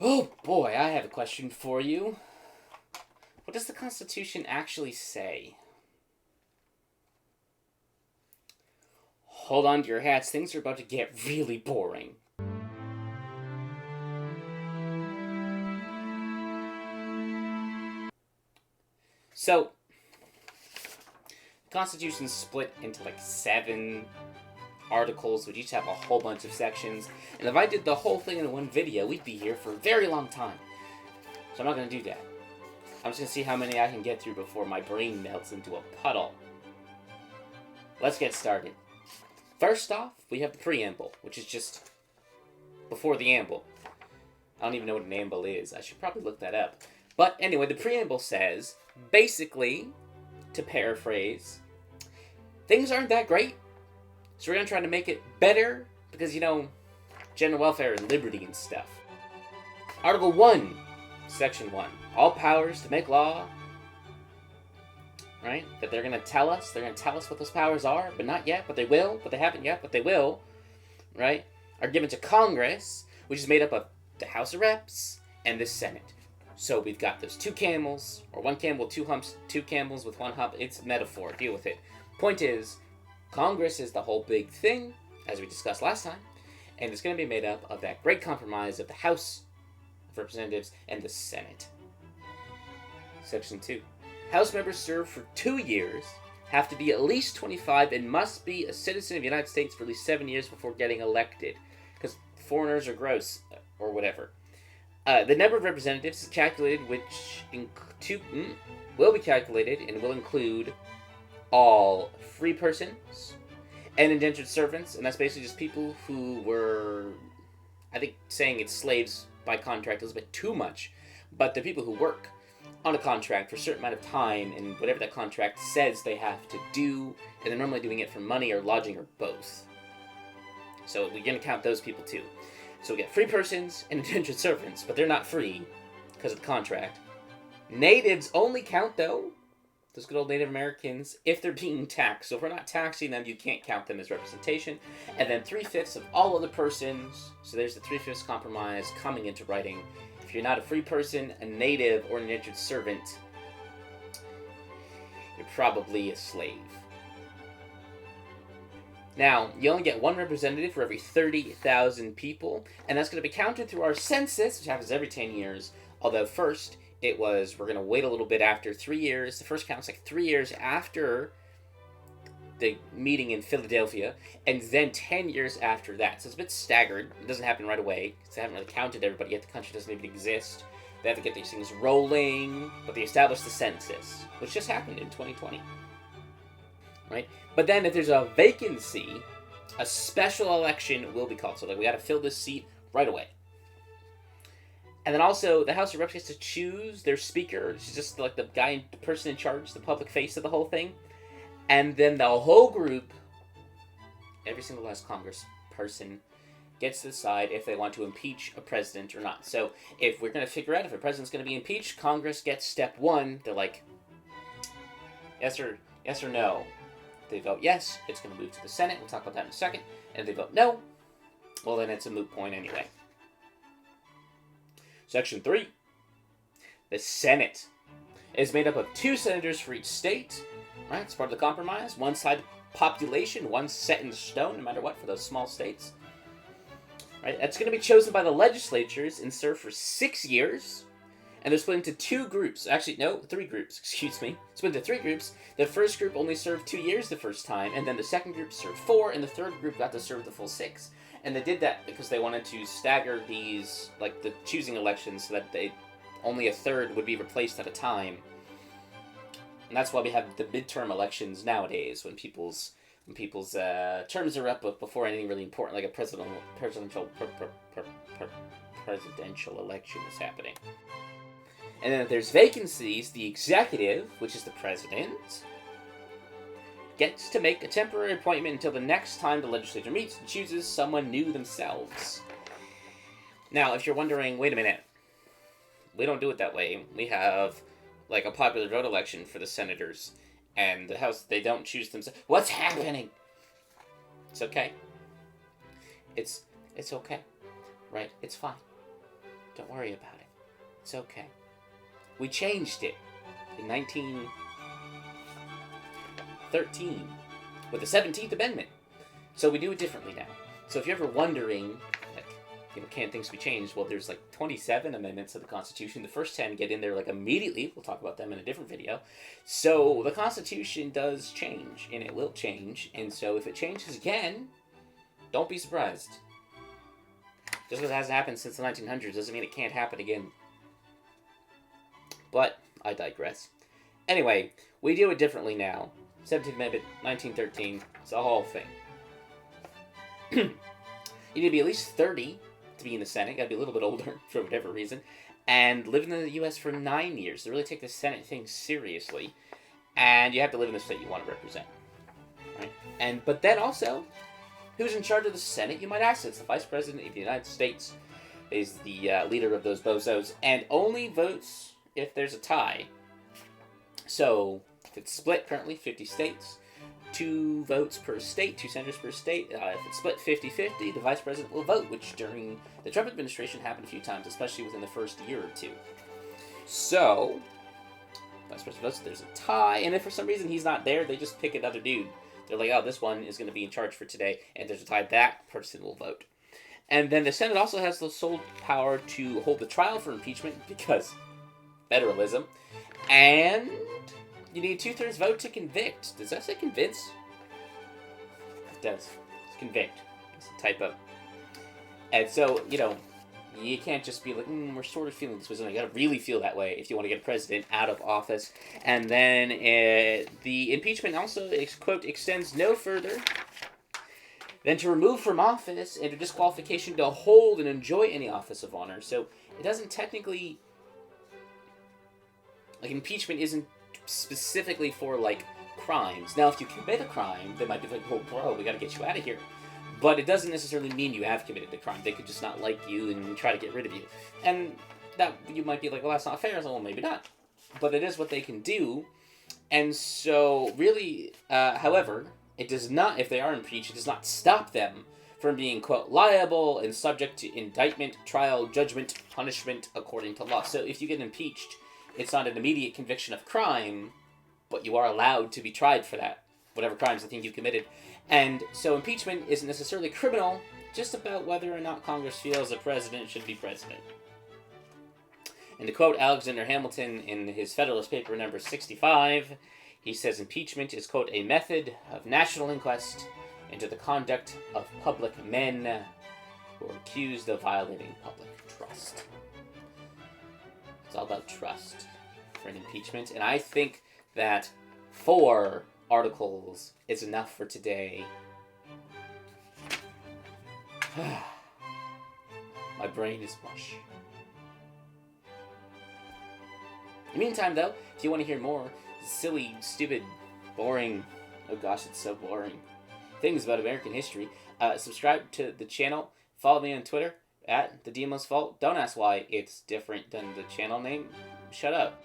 Oh boy, I have a question for you. What does the Constitution actually say? Hold on to your hats, things are about to get really boring. So, the Constitution's split into like 7 articles, which each have a whole bunch of sections. And if I did the whole thing in one video, we'd be here for a very long time. So I'm not going to do that. I'm just going to see how many I can get through before my brain melts into a puddle. Let's get started. First off, we have the Preamble, which is just before the amble. I don't even know what an amble is. I should probably look that up. But anyway, the Preamble says, basically, to paraphrase, things aren't that great, so we're going to try to make it better because, general welfare and liberty and stuff. Article 1, Section 1. All powers to make law, right? That they're going to tell us what those powers are, but not yet, but they will, but they haven't yet, but they will, right? Are given to Congress, which is made up of the House of Reps and the Senate. So we've got those 2 camels, or 1 camel, 2 humps, 2 camels with 1 hump. It's a metaphor. Deal with it. Point is, Congress is the whole big thing, as we discussed last time, and it's going to be made up of that great compromise of the House of Representatives and the Senate. Section 2. House members serve for 2 years, have to be at least 25, and must be a citizen of the United States for at least 7 years before getting elected, because foreigners are gross, or whatever. The number of representatives is calculated, which will be calculated and will include all free persons and indentured servants, and that's basically just people who were, I think saying it's slaves by contract is a bit too much, but the people who work on a contract for a certain amount of time and whatever that contract says they have to do, and they're normally doing it for money or lodging or both. So we're going to count those people too. So we get free persons and indentured servants, but they're not free because of the contract. Natives only count, though, those good old Native Americans, if they're being taxed. So if we're not taxing them, you can't count them as representation. And then 3/5 of all other persons, so there's the 3/5 compromise coming into writing. If you're not a free person, a native, or an indentured servant, you're probably a slave. Now, you only get 1 representative for every 30,000 people, and that's going to be counted through our census, which happens every 10 years, although first, we're going to wait a little bit after 3 years. The first count's like 3 years after the meeting in Philadelphia, and then 10 years after that. So it's a bit staggered. It doesn't happen right away, because they haven't really counted everybody yet. The country doesn't even exist. They have to get these things rolling, but they established the census, which just happened in 2020. Right? But then if there's a vacancy, a special election will be called. So we got to fill this seat right away. And then also, the House of Reps gets to choose their speaker. It's just like the person in charge, the public face of the whole thing. And then the whole group, every single last Congress person, gets to decide if they want to impeach a president or not. So if we're going to figure out if a president's going to be impeached, Congress gets step 1. They're like, yes or no. If they vote yes, it's going to move to the Senate. We'll talk about that in a second. And if they vote no, well, then it's a moot point anyway. Section 3. The Senate is made up of 2 senators for each state. Right? It's part of the compromise. 1 side population, 1 set in stone, no matter what, for those small states. Right? That's going to be chosen by the legislatures and serve for 6 years. And they're split into 2 groups. Actually, no, 3 groups, excuse me. Split into 3 groups. The first group only served 2 years the first time, and then the second group served 4, and the third group got to serve the full 6. And they did that because they wanted to stagger these, like the choosing elections, so that only a third would be replaced at a time. And that's why we have the midterm elections nowadays, when people's terms are up before anything really important, like a presidential election is happening. And then if there's vacancies, the executive, which is the president, gets to make a temporary appointment until the next time the legislature meets and chooses someone new themselves. Now, if you're wondering, wait a minute, we don't do it that way. We have, like, a popular vote election for the senators, and the House, they don't choose themselves. What's happening? It's okay. It's okay, right? It's fine. Don't worry about it. It's okay. We changed it in 1913 with the 17th Amendment. So we do it differently now. So if you're ever wondering, like, can things be changed? Well, there's like 27 amendments of the Constitution. The first 10 get in there like immediately. We'll talk about them in a different video. So the Constitution does change, and it will change. And so if it changes again, don't be surprised. Just because it hasn't happened since the 1900s doesn't mean it can't happen again. But I digress. Anyway, we do it differently now. 17th Amendment, 1913. It's a whole thing. You need to be at least 30 to be in the Senate. You gotta be a little bit older for whatever reason. And live in the U.S. for 9 years to really take the Senate thing seriously. And you have to live in the state you want to represent. Right? But then also, who's in charge of the Senate? You might ask. It's the Vice President of the United States. Is the leader of those bozos. And only votes if there's a tie. So, if it's split currently, 50 states. 2 votes per state, 2 senators per state. If it's split 50-50, the vice president will vote, which during the Trump administration happened a few times, especially within the first year or two. So, vice president votes, there's a tie, and if for some reason he's not there, they just pick another dude. They're like, oh, this one is going to be in charge for today, and there's a tie, that person will vote. And then the Senate also has the sole power to hold the trial for impeachment, because federalism, and you need a 2/3 vote to convict. Does that say convince? It does. It's convict. It's a typo. And so, you can't just be like, we're sort of feeling this way. You got to really feel that way if you want to get a president out of office. And then the impeachment also, quote, extends no further than to remove from office and to disqualification to hold and enjoy any office of honor. So it doesn't technically, like, impeachment isn't specifically for, like, crimes. Now, if you commit a crime, they might be like, oh, bro, we gotta get you out of here. But it doesn't necessarily mean you have committed the crime. They could just not like you and try to get rid of you. And that you might be like, well, that's not fair. So, well, maybe not. But it is what they can do. And so, really, however, it does not, if they are impeached, it does not stop them from being, quote, liable and subject to indictment, trial, judgment, punishment according to law. So if you get impeached, it's not an immediate conviction of crime, but you are allowed to be tried for that, whatever crimes they think you committed. And so impeachment isn't necessarily criminal, just about whether or not Congress feels a president should be president. And to quote Alexander Hamilton in his Federalist Paper number 65, he says impeachment is, quote, a method of national inquest into the conduct of public men who are accused of violating public trust. It's all about trust for an impeachment. And I think that 4 articles is enough for today. My brain is mush. In the meantime, though, if you want to hear more silly, stupid, boring, oh gosh, it's so boring, things about American history, subscribe to the channel. Follow me on Twitter, @TheDemo's Fault. Don't ask why it's different than the channel name. Shut up.